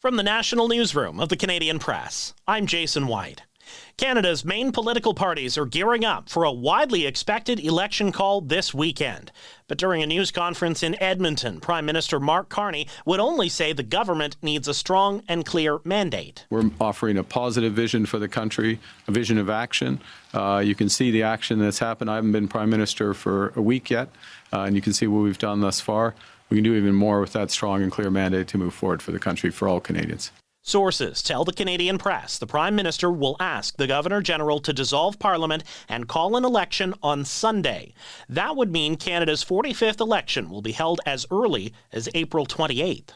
From the National Newsroom of the Canadian Press, I'm Jason White. Canada's main political parties are gearing up for a widely expected election call this weekend. But during a news conference in Edmonton, Prime Minister Mark Carney would only say the government needs a strong and clear mandate. We're offering a positive vision for the country, a vision of action. You can see the action that's happened. I haven't been Prime Minister for a week yet, and you can see what we've done thus far. We can do even more with that strong and clear mandate to move forward for the country, for all Canadians. Sources tell the Canadian Press the Prime Minister will ask the Governor-General to dissolve Parliament and call an election on Sunday. That would mean Canada's 45th election will be held as early as April 28th.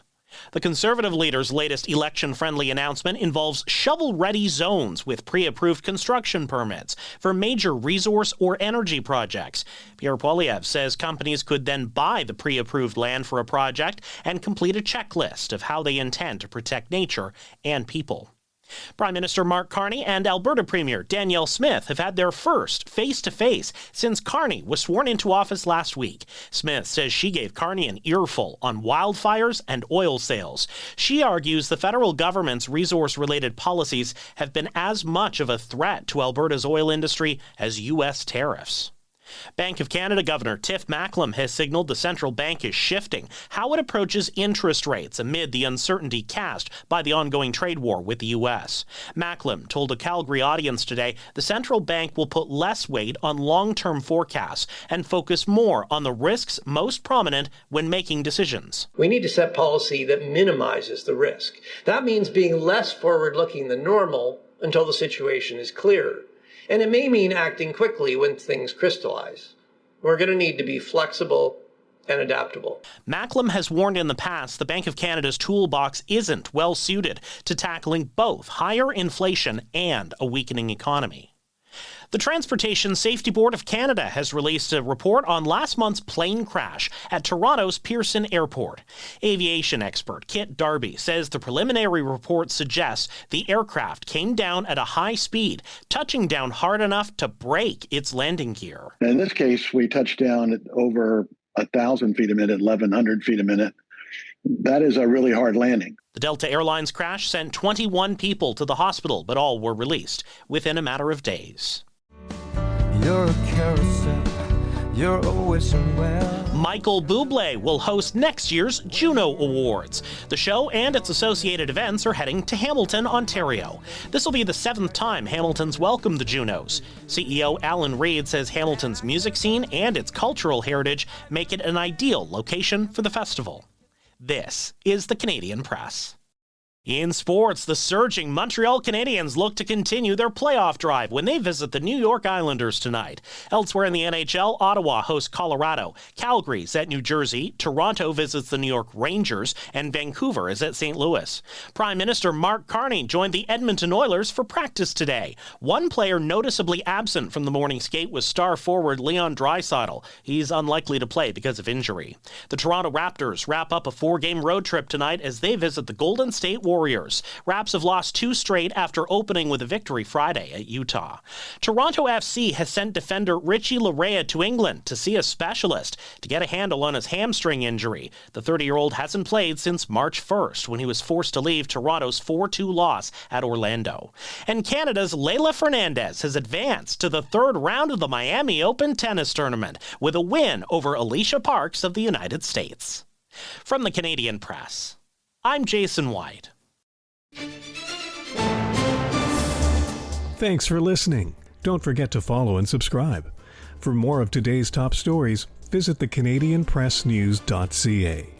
The Conservative leader's latest election-friendly announcement involves shovel-ready zones with pre-approved construction permits for major resource or energy projects. Pierre Poilievre says companies could then buy the pre-approved land for a project and complete a checklist of how they intend to protect nature and people. Prime Minister Mark Carney and Alberta Premier Danielle Smith have had their first face-to-face since Carney was sworn into office last week. Smith says she gave Carney an earful on wildfires and oil sales. She argues the federal government's resource-related policies have been as much of a threat to Alberta's oil industry as U.S. tariffs. Bank of Canada Governor Tiff Macklem has signaled the central bank is shifting how it approaches interest rates amid the uncertainty cast by the ongoing trade war with the U.S. Macklem told a Calgary audience today the central bank will put less weight on long-term forecasts and focus more on the risks most prominent when making decisions. We need to set policy that minimizes the risk. That means being less forward-looking than normal until the situation is clearer. And it may mean acting quickly when things crystallize. We're going to need to be flexible and adaptable. Macklem has warned in the past the Bank of Canada's toolbox isn't well suited to tackling both higher inflation and a weakening economy. The Transportation Safety Board of Canada has released a report on last month's plane crash at Toronto's Pearson Airport. Aviation expert Kit Darby says the preliminary report suggests the aircraft came down at a high speed, touching down hard enough to break its landing gear. In this case, we touched down at over 1,000 feet a minute, 1,100 feet a minute. That is a really hard landing. The Delta Airlines crash sent 21 people to the hospital, but all were released within a matter of days. You're a carousel, you're always well. Michael Bublé will host next year's Juno Awards. The show and its associated events are heading to Hamilton, Ontario. This will be the 7th time Hamilton's welcomed the Junos. CEO Alan Reid says Hamilton's music scene and its cultural heritage make it an ideal location for the festival. This is the Canadian Press. In sports, the surging Montreal Canadiens look to continue their playoff drive when they visit the New York Islanders tonight. Elsewhere in the NHL, Ottawa hosts Colorado, Calgary's at New Jersey, Toronto visits the New York Rangers, and Vancouver is at St. Louis. Prime Minister Mark Carney joined the Edmonton Oilers for practice today. One player noticeably absent from the morning skate was star forward Leon Draisaitl. He's unlikely to play because of injury. The Toronto Raptors wrap up a 4-game road trip tonight as they visit the Golden State Warriors. Raps have lost 2 straight after opening with a victory Friday at Utah. Toronto FC has sent defender Richie Larea to England to see a specialist to get a handle on his hamstring injury. The 30-year-old hasn't played since March 1st when he was forced to leave Toronto's 4-2 loss at Orlando. And Canada's Leylah Fernandez has advanced to the 3rd round of the Miami Open tennis tournament with a win over Alicia Parks of the United States. From the Canadian Press, I'm Jason White. Thanks for listening. Don't forget to follow and subscribe. For more of today's top stories, visit thecanadianpressnews.ca.